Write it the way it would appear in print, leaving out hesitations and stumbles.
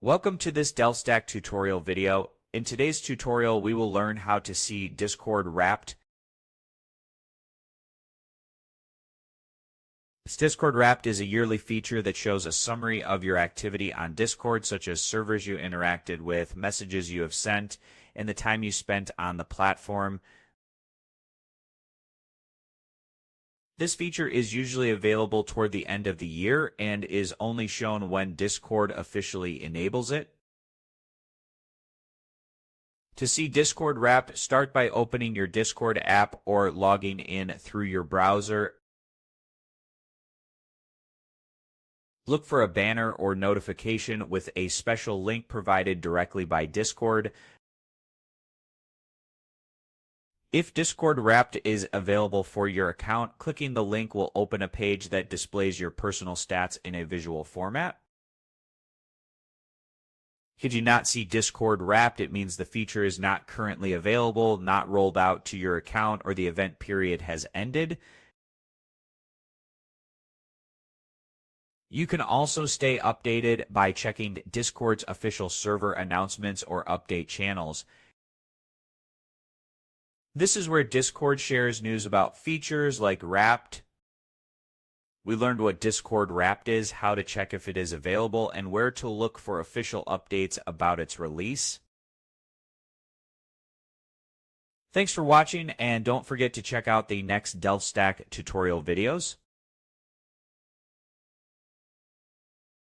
Welcome to this DelStack tutorial video. In today's tutorial, we will learn how to see Discord Wrapped. Discord Wrapped is a yearly feature that shows a summary of your activity on Discord, such as servers you interacted with, messages you have sent, and the time you spent on the platform. This feature is usually available toward the end of the year and is only shown when Discord officially enables it. To see Discord Wrapped, start by opening your Discord app or logging in through your browser. Look for a banner or notification with a special link provided directly by Discord. If Discord Wrapped is available for your account, clicking the link will open a page that displays your personal stats in a visual format. If you do not see Discord Wrapped, it means the feature is not currently available, not rolled out to your account, or the event period has ended. You can also stay updated by checking Discord's official server announcements or update channels. This is where Discord shares news about features like Wrapped. We learned what Discord Wrapped is, how to check if it is available, and where to look for official updates about its release. Thanks for watching, and don't forget to check out the next DelStack tutorial videos.